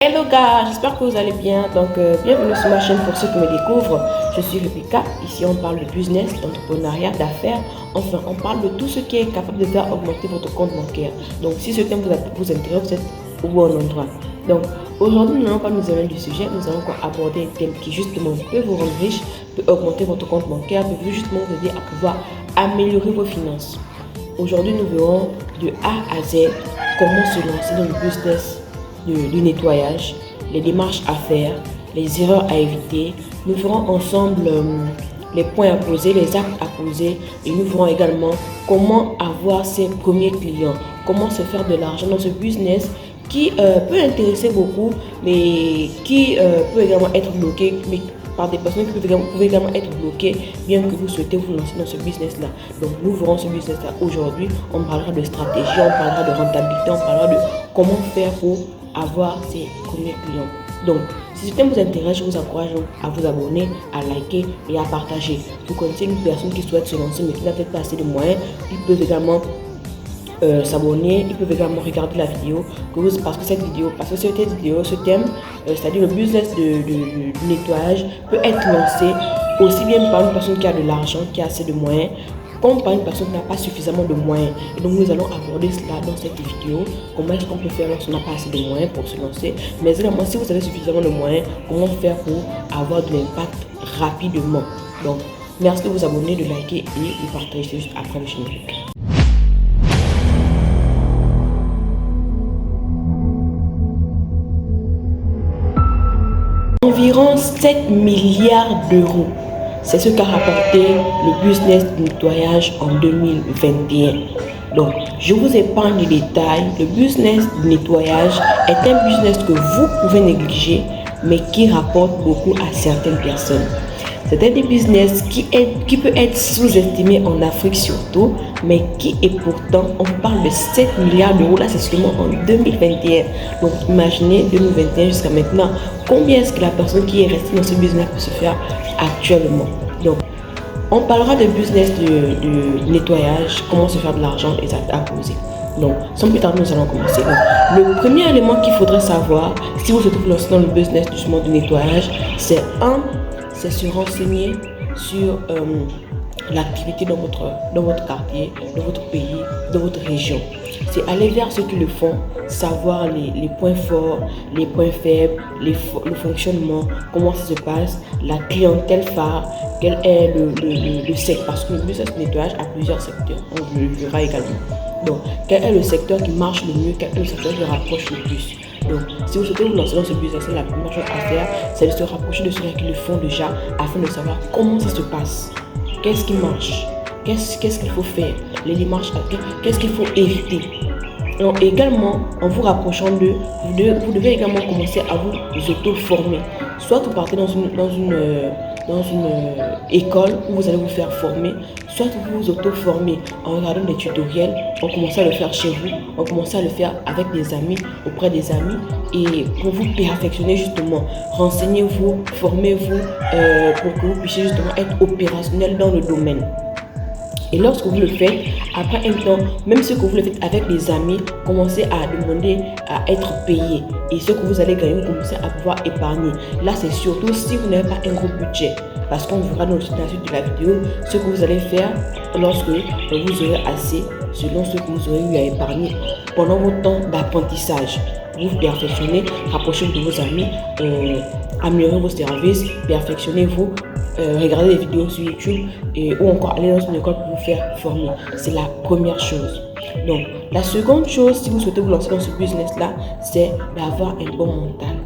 Hello gars, j'espère que vous allez bien. Bienvenue sur ma chaîne pour ceux qui me découvrent. Je suis Rebecca. Ici, on parle de business, d'entrepreneuriat, d'affaires. Enfin, on parle de tout ce qui est capable de faire augmenter votre compte bancaire. Donc, si ce thème vous intéresse, vous êtes au bon endroit. Donc, aujourd'hui, nous n'allons pas nous éloigner du sujet. Nous allons encore aborder un thème qui, justement, peut vous rendre riche, peut augmenter votre compte bancaire, peut justement vous aider à pouvoir améliorer vos finances. Aujourd'hui, nous verrons de A à Z comment se lancer dans le business du nettoyage, les démarches à faire, les erreurs à éviter. Nous ferons ensemble les points à poser, les actes à poser, et nous verrons également comment avoir ses premiers clients, comment se faire de l'argent dans ce business qui peut intéresser beaucoup, mais qui peut également être bloqué, mais par des personnes qui peuvent également être bloquées, bien que vous souhaitez vous lancer dans ce business-là. Donc, nous verrons ce business-là aujourd'hui. On parlera de stratégie, on parlera de rentabilité, on parlera de comment faire pour avoir ses premiers clients. Donc, si ce thème vous intéresse, je vous encourage à vous abonner, à liker et à partager. Vous connaissez une personne qui souhaite se lancer mais qui n'a peut-être pas assez de moyens, ils peuvent également s'abonner, ils peuvent également regarder la vidéo parce que cette vidéo, ce thème, c'est-à-dire le business du nettoyage peut être lancé aussi bien par une personne qui a de l'argent, qui a assez de moyens, comme par une personne qui n'a pas suffisamment de moyens. Et donc nous allons aborder cela dans cette vidéo, comment est-ce qu'on peut faire lorsqu'on n'a pas assez de moyens pour se lancer, mais également si vous avez suffisamment de moyens, comment faire pour avoir de l'impact rapidement. Donc merci de vous abonner, de liker et de partager juste après le générique. Environ 7 milliards d'euros. C'est ce qu'a rapporté le business du nettoyage en 2021. Donc, je vous épargne les détails. Le business du nettoyage est un business que vous pouvez négliger, mais qui rapporte beaucoup à certaines personnes. C'est un business qui peut être sous-estimé en Afrique surtout, mais qui est pourtant, on parle de 7 milliards d'euros, là c'est seulement en 2021. Donc imaginez 2021 jusqu'à maintenant, combien est-ce que la personne qui est restée dans ce business peut se faire actuellement. Donc on parlera de business de nettoyage, comment se faire de l'argent et ça à poser. Donc, sans plus tarder, nous allons commencer. Donc, le premier élément qu'il faudrait savoir, si vous souhaitez vous lancer dans le business du nettoyage, c'est se renseigner sur l'activité dans votre quartier, dans votre pays, dans votre région. C'est aller vers ceux qui le font, savoir les points forts, les points faibles, le fonctionnement, comment ça se passe, la clientèle phare, quel est le secteur, parce que le business de nettoyage a plusieurs secteurs, on le verra également. Donc, quel est le secteur qui marche le mieux, quel est le secteur qui rapproche le plus. Donc, si vous souhaitez vous lancer dans ce business, la première chose à faire, c'est de se rapprocher de ceux qui le font déjà afin de savoir comment ça se passe, qu'est-ce qui marche, qu'est-ce qu'il faut faire, les démarches, qu'est-ce qu'il faut éviter. Donc, également, en vous rapprochant d'eux, vous devez également commencer à vous auto-former. Soit vous partez dans une école où vous allez vous faire former, soit vous vous auto-formez en regardant des tutoriels, on commence à le faire chez vous, on commence à le faire avec des amis, auprès des amis, et pour vous perfectionner justement, renseignez-vous, formez-vous pour que vous puissiez justement être opérationnel dans le domaine. Et lorsque vous le faites, après un temps, même ce que vous le faites avec des amis, commencez à demander à être payé. Et ce que vous allez gagner, vous commencez à pouvoir épargner. Là, c'est surtout si vous n'avez pas un gros budget. Parce qu'on verra dans la suite de la vidéo ce que vous allez faire lorsque vous aurez assez, selon ce que vous aurez eu à épargner pendant votre temps d'apprentissage. Vous vous perfectionnez, rapprochez-vous de vos amis, améliorez vos services, perfectionnez-vous. Regardez des vidéos sur YouTube ou encore aller dans une école pour vous faire former. C'est la première chose. Donc, la seconde chose, si vous souhaitez vous lancer dans ce business-là, c'est d'avoir un bon mental.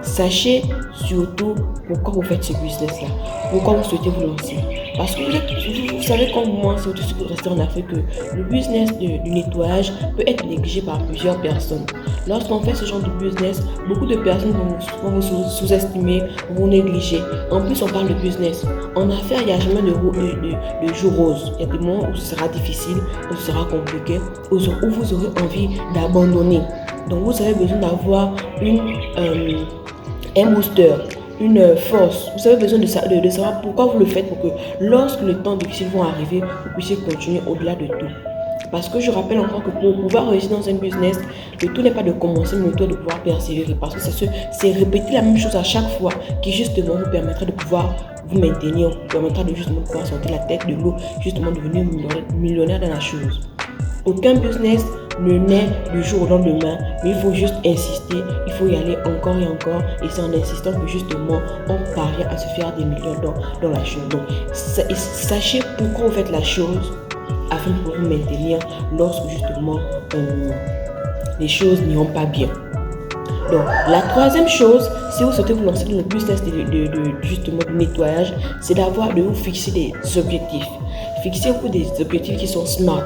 Sachez surtout pourquoi vous faites ce business-là, pourquoi vous souhaitez vous lancer. Parce que vous savez comme moi, surtout si vous restez en Afrique, que le business du nettoyage peut être négligé par plusieurs personnes. Lorsqu'on fait ce genre de business, beaucoup de personnes vont vous sous-estimer, vont vous négliger. En plus, on parle de business. En affaires, il n'y a jamais de jour rose. Il y a des moments où ce sera difficile, où ce sera compliqué, où vous aurez envie d'abandonner. Donc, vous avez besoin d'avoir un booster, une force. Vous avez besoin de savoir pourquoi vous le faites pour que lorsque le temps difficile va arriver, vous puissiez continuer au-delà de tout. Parce que je rappelle encore que pour pouvoir réussir dans un business, le tout n'est pas de commencer, mais le tout est de pouvoir persévérer. Parce que c'est répéter la même chose à chaque fois qui justement vous permettra de pouvoir vous maintenir, vous permettra de justement pouvoir sortir la tête de l'eau, justement devenir millionnaire dans la chose. Aucun business ne naît du jour au lendemain, mais il faut juste insister, il faut y aller encore et encore, et c'est en insistant que justement on parvient à se faire des millions dans la chose. Donc sachez pourquoi vous faites la chose afin de vous maintenir lorsque justement les choses n'iront pas bien. Donc la troisième chose, si vous souhaitez vous lancer dans le business justement de nettoyage, c'est de vous fixer des objectifs. Fixez-vous des objectifs qui sont smart,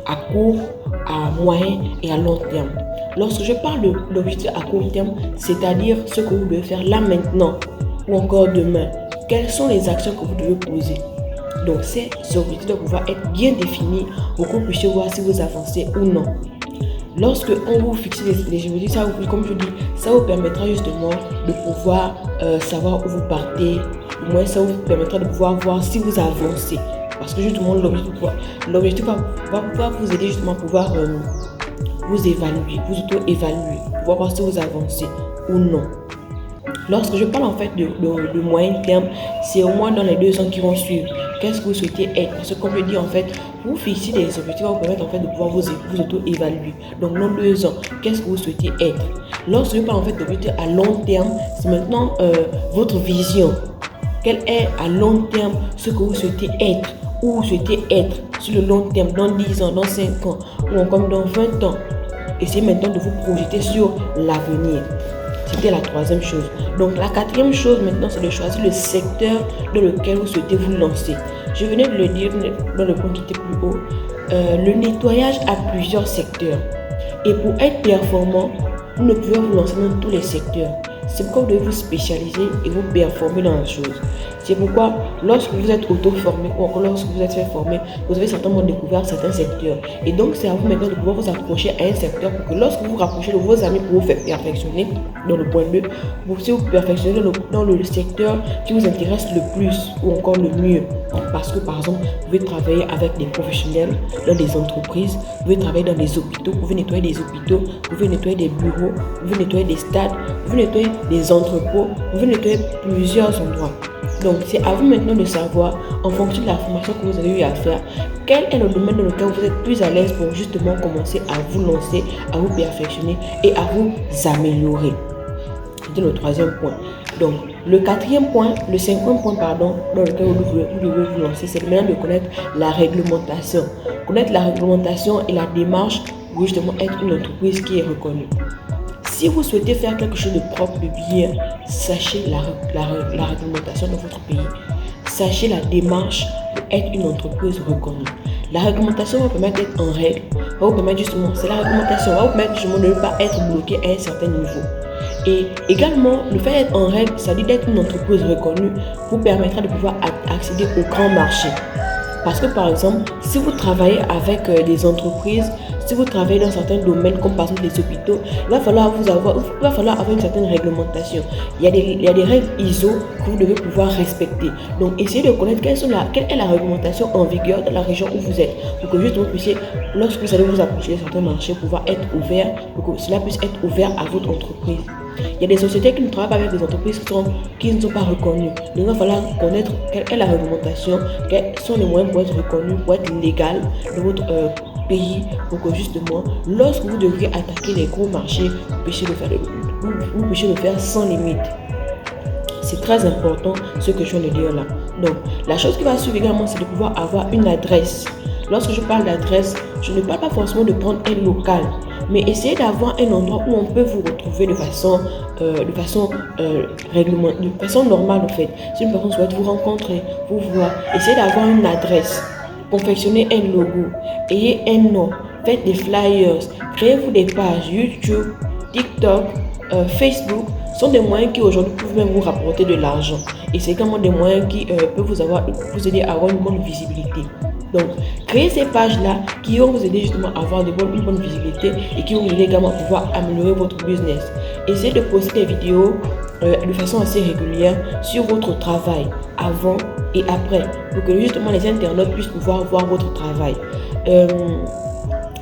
à court, à moyen et à long terme. Lorsque je parle de l'objectif à court terme, c'est-à-dire ce que vous devez faire là maintenant ou encore demain. Quelles sont les actions que vous devez poser? Donc ces objectifs doivent pouvoir être bien définis pour que vous puissiez voir si vous avancez ou non. Lorsque on vous fixe les objectifs, comme je dis, ça vous permettra justement de pouvoir savoir où vous partez. Au moins, ça vous permettra de pouvoir voir si vous avancez. Parce que justement, l'objectif va vous aider justement à pouvoir vous évaluer, vous auto-évaluer, pouvoir voir si vous avancez ou non. Lorsque je parle en fait de moyen terme, c'est au moins dans les 2 ans qui vont suivre. Qu'est-ce que vous souhaitez être? Parce que comme je dis en fait, vous fixez des objectifs va vous permettre en fait de pouvoir vous auto-évaluer. Donc dans 2 ans, qu'est-ce que vous souhaitez être? Lorsque je parle en fait d'objectifs à long terme, c'est maintenant votre vision. Quel est à long terme ce que vous souhaitez être? Où vous souhaitez être sur le long terme, dans 10 ans, dans 5 ans ou encore dans 20 ans. Essayez maintenant de vous projeter sur l'avenir. C'était la troisième chose. Donc la quatrième chose maintenant, c'est de choisir le secteur dans lequel vous souhaitez vous lancer. Je venais de le dire dans le point qui était plus haut. Le nettoyage a plusieurs secteurs. Et pour être performant, vous ne pouvez vous lancer dans tous les secteurs. C'est pourquoi vous devez vous spécialiser et vous performer dans la chose. C'est pourquoi lorsque vous êtes auto-formé ou encore lorsque vous êtes fait former, vous avez certainement découvert certains secteurs. Et donc c'est à vous maintenant de pouvoir vous approcher à un secteur pour que lorsque vous vous rapprochez de vos amis pour vous faire perfectionner dans le point 2, vous puissiez vous perfectionner dans le secteur qui vous intéresse le plus ou encore le mieux. Parce que par exemple, vous pouvez travailler avec des professionnels dans des entreprises, vous pouvez travailler dans des hôpitaux, vous pouvez nettoyer des hôpitaux, vous pouvez nettoyer des bureaux, vous pouvez nettoyer des stades, vous pouvez nettoyer des entrepôts, vous pouvez nettoyer plusieurs endroits. Donc c'est à vous maintenant de savoir, en fonction de la formation que vous avez eu à faire, quel est le domaine dans lequel vous êtes plus à l'aise pour justement commencer à vous lancer, à vous perfectionner et à vous améliorer. C'était le troisième point. Donc le quatrième point, le cinquième point pardon, dans lequel vous devez vous lancer, c'est maintenant de connaître la réglementation. Connaître la réglementation et la démarche pour justement être une entreprise qui est reconnue. Si vous souhaitez faire quelque chose de propre, de bien, sachez la réglementation de votre pays. Sachez la démarche pour être une entreprise reconnue. La réglementation va vous permettre d'être en règle, va vous permettre justement, c'est la réglementation, va vous permettre justement de ne pas être bloqué à un certain niveau. Et également, le fait d'être en règle, ça dit d'être une entreprise reconnue, vous permettra de pouvoir accéder au grand marché. Parce que par exemple, si vous travaillez avec des entreprises, si vous travaillez dans certains domaines comme par exemple les hôpitaux, il va falloir avoir une certaine réglementation. Il y a des règles ISO que vous devez pouvoir respecter. Donc essayez de connaître quelle est la réglementation en vigueur dans la région où vous êtes. Pour que justement vous puissiez, lorsque vous allez vous approcher de certains marchés, pouvoir être ouvert, pour que cela puisse être ouvert à votre entreprise. Il y a des sociétés qui ne travaillent pas avec des entreprises qui ne sont pas reconnues. Donc il va falloir connaître quelle est la réglementation, quels sont les moyens pour être reconnu, pour être légal dans votre pays, pour que justement, lorsque vous devriez attaquer les gros marchés, vous puissiez le faire sans limite. C'est très important ce que je viens de dire là. Donc, la chose qui va suivre également, c'est de pouvoir avoir une adresse. Lorsque je parle d'adresse, je ne parle pas forcément de prendre un local, mais essayez d'avoir un endroit où on peut vous retrouver de façon normale en fait. Si une personne souhaite vous rencontrer, vous voir, essayez d'avoir une adresse, confectionnez un logo, ayez un nom, faites des flyers, créez-vous des pages YouTube, TikTok, Facebook. Sont des moyens qui aujourd'hui peuvent même vous rapporter de l'argent. Et c'est également des moyens qui peuvent vous aider à avoir une bonne visibilité. Donc, créez ces pages-là qui vont vous aider justement à avoir une bonne visibilité et qui vont vous aider également à pouvoir améliorer votre business. Essayez de poster des vidéos de façon assez régulière sur votre travail, avant et après, pour que justement les internautes puissent pouvoir voir votre travail.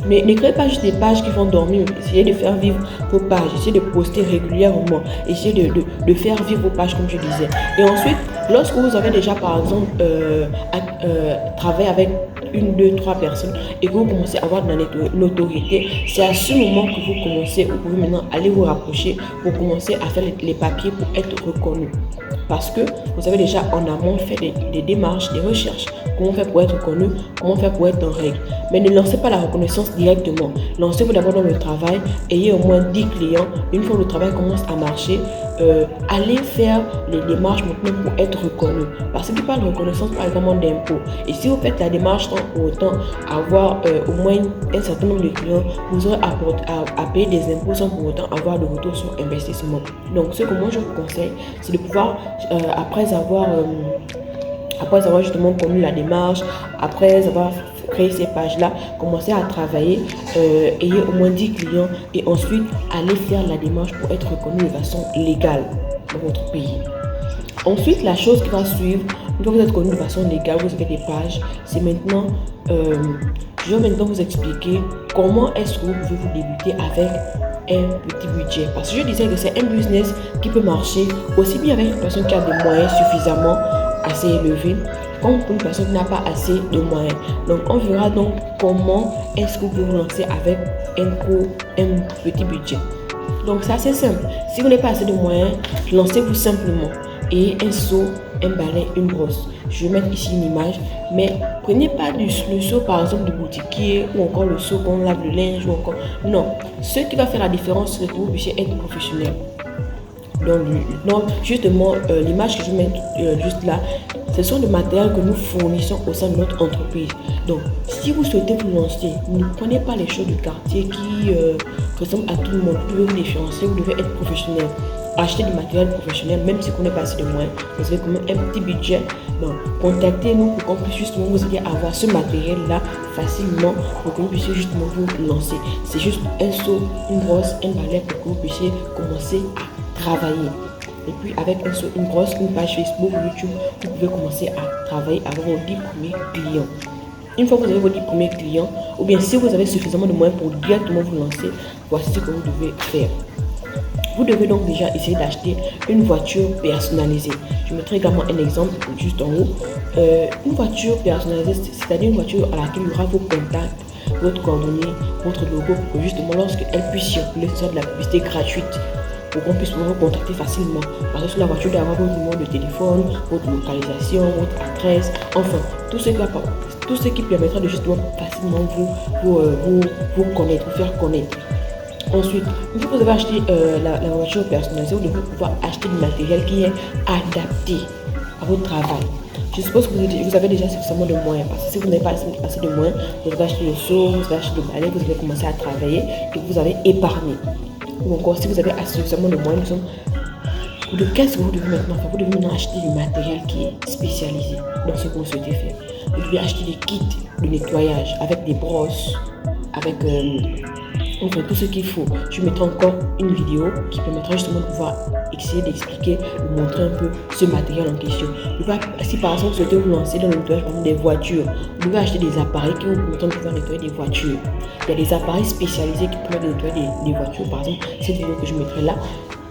Mais ne créez pas juste des pages qui vont dormir. Essayez de faire vivre vos pages. Essayez de poster régulièrement. Essayez de faire vivre vos pages, comme je disais. Et ensuite, lorsque vous avez déjà, par exemple, travaillé avec 1, 2, 3 personnes et que vous commencez à avoir de la notoriété, c'est à ce moment que vous commencez, vous pouvez maintenant aller vous rapprocher pour commencer à faire les papiers pour être reconnu. Parce que vous avez déjà en amont fait des démarches, des recherches. Comment faire pour être reconnu, comment faire pour être en règle. Mais ne lancez pas la reconnaissance directement. Lancez-vous d'abord dans le travail, ayez au moins 10 clients. Une fois que le travail commence à marcher, allez faire les démarches maintenant pour être reconnu. Parce qu'il parle de reconnaissance par exemple d'impôts. Et si vous faites la démarche sans pour autant avoir au moins un certain nombre de clients, vous aurez à payer des impôts sans pour autant avoir de retour sur investissement. Donc ce que moi je vous conseille, c'est de pouvoir, après avoir justement connu la démarche, après avoir créé ces pages-là, commencer à travailler, ayez au moins 10 clients et ensuite aller faire la démarche pour être reconnu de façon légale dans votre pays. Ensuite, la chose qui va suivre, une fois que vous êtes connu de façon légale, vous avez des pages, c'est maintenant, je vais maintenant vous expliquer comment est-ce que vous pouvez vous débuter avec un petit budget. Parce que je disais que c'est un business qui peut marcher aussi bien avec une personne qui a des moyens suffisamment assez élevés, comme pour une personne qui n'a pas assez de moyens. Donc on verra donc comment est-ce que vous pouvez vous lancer avec un petit budget. Donc c'est assez simple. Si vous n'avez pas assez de moyens, lancez-vous simplement. Et un seau, un balai, une brosse. Je vais mettre ici une image, mais prenez pas le seau par exemple du boutiquier ou encore le seau qu'on lave le linge ou encore. Non, ce qui va faire la différence, c'est que vous puissiez être professionnel. Donc justement, l'image que je mets juste là, ce sont des matériels que nous fournissons au sein de notre entreprise. Donc, si vous souhaitez vous lancer, ne prenez pas les choses du quartier qui ressemblent à tout le monde. Vous devez vous différencier, vous devez être professionnel. Acheter du matériel professionnel, même si vous n'avez pas assez de moyens, vous avez quand même un petit budget. Donc, contactez-nous pour qu'on puisse justement vous aider à avoir ce matériel-là facilement pour que vous puissiez justement vous lancer. C'est juste un seau, une brosse, un balai pour que vous puissiez commencer à travailler. Et puis avec un seau, une brosse, une page Facebook, YouTube, vous pouvez commencer à travailler avec vos 10 premiers clients. Une fois que vous avez vos 10 premiers clients, ou bien si vous avez suffisamment de moyens pour directement vous lancer, voici ce que vous devez faire. Vous devez donc déjà essayer d'acheter une voiture personnalisée. Je mettrai également un exemple juste en haut. Une voiture personnalisée, c'est-à-dire une voiture à laquelle il y aura vos contacts, votre coordonnée, votre logo, pour que justement lorsqu'elle puisse circuler, ce soit de la publicité gratuite, pour qu'on puisse vous contacter facilement. Parce que sur la voiture, d'avoir votre numéro de téléphone, votre localisation, votre adresse, enfin, tout ce qui permettra de justement facilement vous connaître, vous faire connaître. Ensuite, une fois que vous avez acheté la voiture personnalisée, vous devez pouvoir acheter du matériel qui est adapté à votre travail. Je suppose que vous avez déjà suffisamment de moyens, parce que si vous n'avez pas assez de moyens, vous avez acheté le seau, vous avez acheté le balai, vous avez commencé à travailler et vous avez épargné. Ou encore, si vous avez suffisamment de moyens, qu'est-ce que vous devez maintenant faire? Vous devez maintenant acheter du matériel qui est spécialisé dans ce que vous souhaitez faire. Vous devez acheter des kits de nettoyage avec des brosses, avec enfin, tout ce qu'il faut. Je mettrai encore une vidéo qui permettra justement de pouvoir essayer d'expliquer, de montrer un peu ce matériel en question. Si par exemple vous souhaitez vous lancer dans le nettoyage des voitures, vous devez acheter des appareils qui vous permettront de pouvoir nettoyer des voitures. Il y a des appareils spécialisés qui permettent de nettoyer des voitures. Par exemple, cette vidéo que je mettrai là,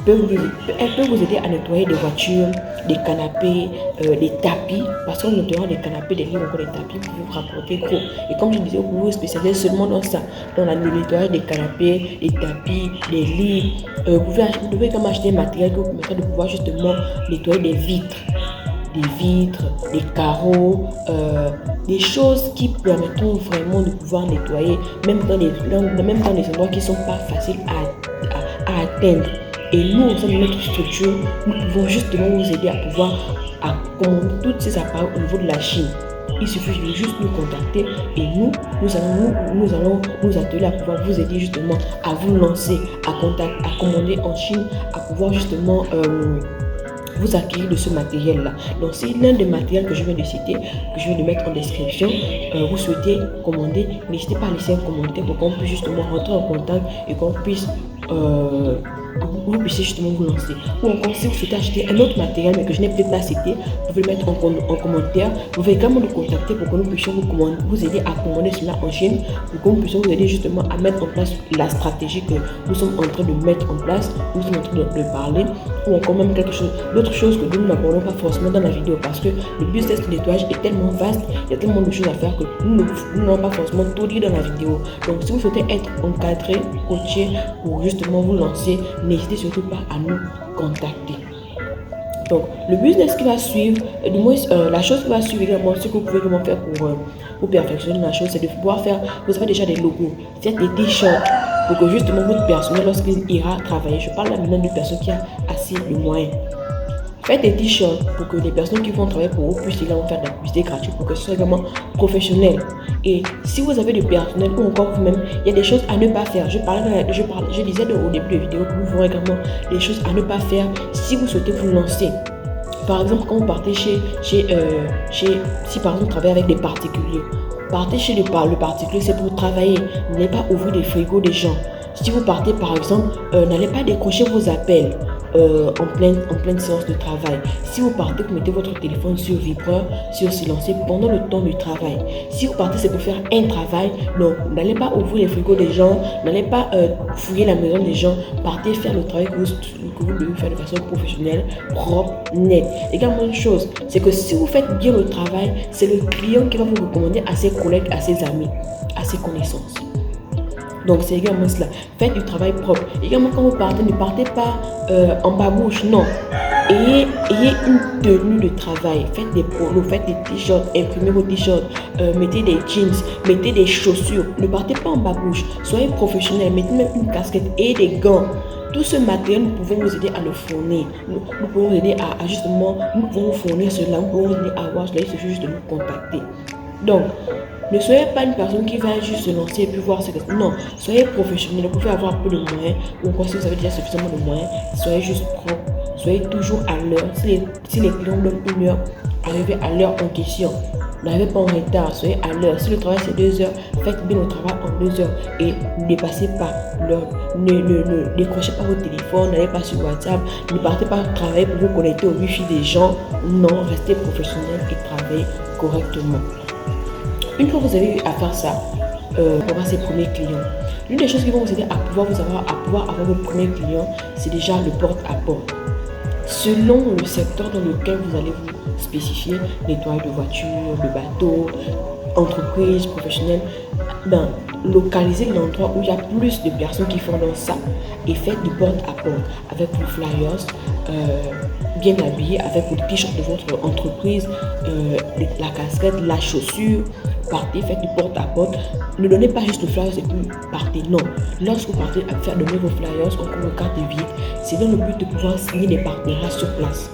elle peut vous aider à nettoyer des voitures, des canapés, des tapis. Parce qu'en nettoyant des canapés, des lits, encore des tapis, vous pouvez vous rapporter gros. Et comme je disais, vous pouvez vous spécialiser seulement dans ça, dans le nettoyage des canapés, des tapis, des lits. Vous devez quand même acheter un matériel qui vous permettra de pouvoir justement nettoyer des vitres, des carreaux, des choses qui permettront vraiment de pouvoir nettoyer, même dans les endroits qui ne sont pas faciles à atteindre. Et nous, au sein de notre structure, nous pouvons justement vous aider à pouvoir commander toutes ces appareils au niveau de la Chine. Il suffit de juste nous contacter et nous allons nous atteler à pouvoir vous aider justement à vous lancer, à commander en Chine, à pouvoir justement vous acquérir de ce matériel-là. Donc, c'est l'un des matériels que je viens de citer, que je viens de mettre en description. Vous souhaitez commander, n'hésitez pas à laisser un commentaire pour qu'on puisse justement rentrer en contact et qu'on puisse vous puissiez justement vous lancer. Ou encore, si vous souhaitez acheter un autre matériel, mais que je n'ai peut-être pas cité, vous pouvez le mettre en commentaire. Vous pouvez également nous contacter pour que nous puissions vous aider à commander cela en Chine, pour que nous puissions vous aider justement à mettre en place la stratégie que nous sommes en train de mettre en place, nous sommes en train de parler, ou encore même d'autres choses que nous n'abordons pas forcément dans la vidéo, parce que le business de nettoyage est tellement vaste, il y a tellement de choses à faire que nous n'allons pas forcément tout dire dans la vidéo. Donc si vous souhaitez être encadré, coaché pour justement vous lancer, n'hésitez surtout pas à nous contacter. Donc le business qui va suivre, du moins la chose qui va suivre également, ce que vous pouvez vraiment faire pour perfectionner la chose, c'est de pouvoir faire, vous avez déjà des logos, faites des t-shirts pour que justement votre personnel, lorsqu'il ira travailler, je parle là maintenant d'une personne qui a assez de moyens. Faites des t-shirts pour que les personnes qui vont travailler pour vous puissent également faire de la publicité gratuite pour que ce soit également professionnel. Et si vous avez du personnel ou encore vous-même, il y a des choses à ne pas faire. Je disais au début de la vidéo que nous verrons également des choses à ne pas faire si vous souhaitez vous lancer. Par exemple, quand vous partez si par exemple vous travaillez avec des particuliers, partez chez le particulier, c'est pour travailler. N'allez pas ouvrir les frigos des gens. Si vous partez par exemple, n'allez pas décrocher vos appels en pleine séance de travail. Si vous partez, vous mettez votre téléphone sur vibreur, sur silencieux pendant le temps du travail. Si vous partez, c'est pour faire un travail. Donc, n'allez pas ouvrir les frigos des gens, n'allez pas fouiller la maison des gens. Partez faire le travail que vous devez faire de façon professionnelle, propre, nette. Également une chose, c'est que si vous faites bien le travail, c'est le client qui va vous recommander à ses collègues, à ses amis, à ses connaissances. Donc c'est également cela. Faites du travail propre. Également quand vous partez, ne partez pas en babouche, non. Ayez une tenue de travail. Faites des polos, faites des t-shirts, imprimez vos t-shirts, mettez des jeans, mettez des chaussures. Ne partez pas en babouche. Soyez professionnel, mettez même une casquette et des gants. Tout ce matériel, nous pouvons vous aider à le fournir. Nous pouvons vous aider à justement, nous pouvons vous fournir cela, nous pouvons vous aider à avoir cela, il suffit juste de nous contacter. Donc, ne soyez pas une personne qui va juste se lancer et puis voir ce que... Non, soyez professionnel, vous pouvez avoir peu de moyens, ou encore si vous avez déjà suffisamment de moyens, soyez juste propre, soyez toujours à l'heure. Si les clients donnent une heure, arrivez à l'heure en question. N'arrivez pas en retard, soyez à l'heure. Si le travail c'est 2 heures, faites bien le travail en 2 heures et ne dépassez pas l'heure. Ne décrochez pas votre téléphone, n'allez pas sur WhatsApp, ne partez pas travailler pour vous connecter au wifi des gens. Non, restez professionnel et travaillez correctement. Une fois que vous avez eu à faire ça, pour avoir ses premiers clients, l'une des choses qui vont vous aider à pouvoir avoir vos premiers clients, c'est déjà le porte-à-porte. Selon le secteur dans lequel vous allez vous spécifier, nettoyage de voitures, de bateaux, entreprises, professionnels, localisez l'endroit où il y a plus de personnes qui font dans ça et faites du porte-à-porte avec vos flyers, bien habillés, avec vos t-shirts de votre entreprise, la casquette, la chaussure. Partez, faites du porte-à-porte. Ne donnez pas juste le flyer et puis partez. Non. Lorsque vous partez à faire donner vos flyers, encore vos cartes de visite, c'est dans le but de pouvoir signer des partenariats sur place.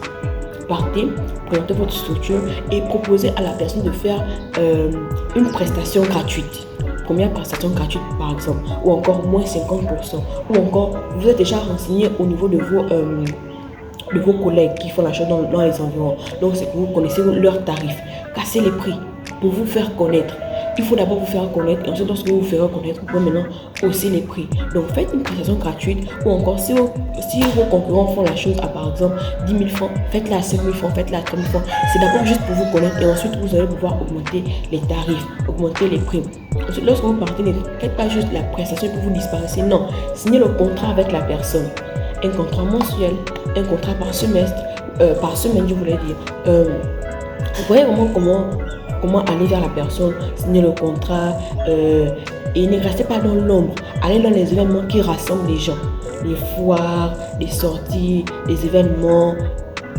Partez, présentez votre structure et proposez à la personne de faire une prestation gratuite. Première prestation gratuite par exemple, ou encore moins 50%, ou encore vous êtes déjà renseigné au niveau de vos collègues qui font la chose dans les environs. Donc c'est que vous connaissez leurs tarifs. Cassez les prix pour vous faire connaître. Il faut d'abord vous faire connaître et ensuite lorsque vous vous ferez connaître, vous pouvez maintenant hausser les prix. Donc faites une prestation gratuite ou encore si vos concurrents font la chose à par exemple 10 000 francs, faites-la à 5 000 francs, faites-la à 30 000 francs. C'est d'abord juste pour vous connaître et ensuite vous allez pouvoir augmenter les tarifs, augmenter les prix. Ensuite lorsque vous partez, ne faites pas juste la prestation pour vous disparaître. Non, signez le contrat avec la personne. Un contrat mensuel, un contrat par semestre, par semaine je voulais dire. Vous voyez vraiment comment aller vers la personne, signer le contrat et ne restez pas dans l'ombre. Allez dans les événements qui rassemblent les gens, les foires, les sorties, les événements.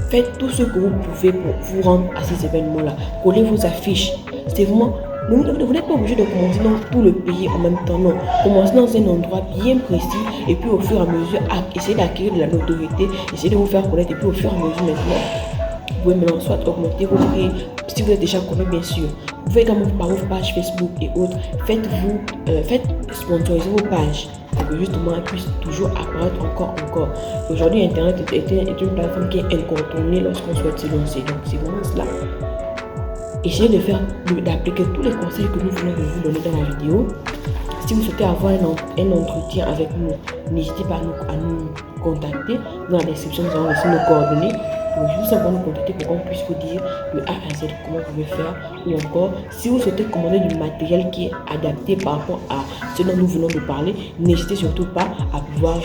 Faites tout ce que vous pouvez pour vous rendre à ces événements-là. Collez vos affiches. C'est vraiment... Vous n'êtes pas obligé de commencer dans tout le pays en même temps, non. Commencez dans un endroit bien précis et puis au fur et à mesure, essayez d'acquérir de la notoriété, essayez de vous faire connaître et puis au fur et à mesure maintenant, vous pouvez maintenant soit augmenter vos prix, si vous êtes déjà connu bien sûr. Vous pouvez également par vos pages Facebook et autres, faites sponsoriser vos pages pour que justement elles puissent toujours apparaître encore. Aujourd'hui, Internet est une plateforme qui est incontournée lorsqu'on souhaite se lancer. Donc c'est vraiment cela. Essayez d'appliquer tous les conseils que nous venons de vous donner dans la vidéo. Si vous souhaitez avoir un entretien avec nous, n'hésitez pas à nous contacter. Dans la description, nous allons laisser nos coordonnées. Donc, juste avant de nous contacter pour qu'on puisse vous dire de A à Z comment vous pouvez faire. Ou encore, si vous souhaitez commander du matériel qui est adapté par rapport à ce dont nous venons de parler, n'hésitez surtout pas à pouvoir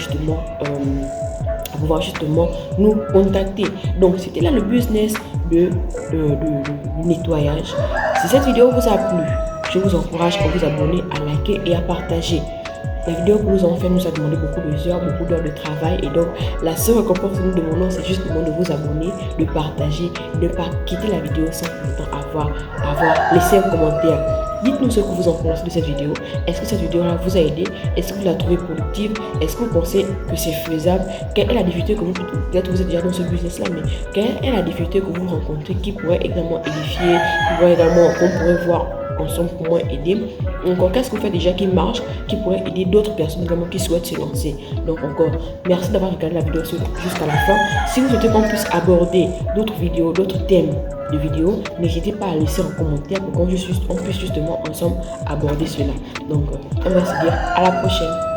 justement nous contacter. Donc c'était là le business de nettoyage. Si cette vidéo vous a plu, je vous encourage à vous abonner, à liker et à partager. La vidéo que nous avons fait nous a demandé beaucoup d'heures de travail, et donc la seule récompense que nous demandons, c'est justement de vous abonner, de partager, de ne pas quitter la vidéo sans pour autant avoir laissé un commentaire. Dites-nous ce que vous en pensez de cette vidéo. Est-ce que cette vidéo-là vous a aidé? Est-ce que vous la trouvez productive? Est-ce que vous pensez que c'est faisable? Quelle est la difficulté que peut-être vous êtes déjà dans ce business-là, mais quelle est la difficulté que vous rencontrez qui pourrait également édifier, qu'on pourrait voir ensemble pour moi aider? Encore, qu'est-ce que vous faites déjà qui marche, qui pourrait aider d'autres personnes également qui souhaitent se lancer? Donc encore, merci d'avoir regardé la vidéo jusqu'à la fin. Si vous souhaitez qu'on puisse aborder d'autres vidéos, d'autres thèmes de vidéos, n'hésitez pas à laisser un commentaire pour qu'on puisse justement ensemble aborder cela. Donc on va se dire à la prochaine.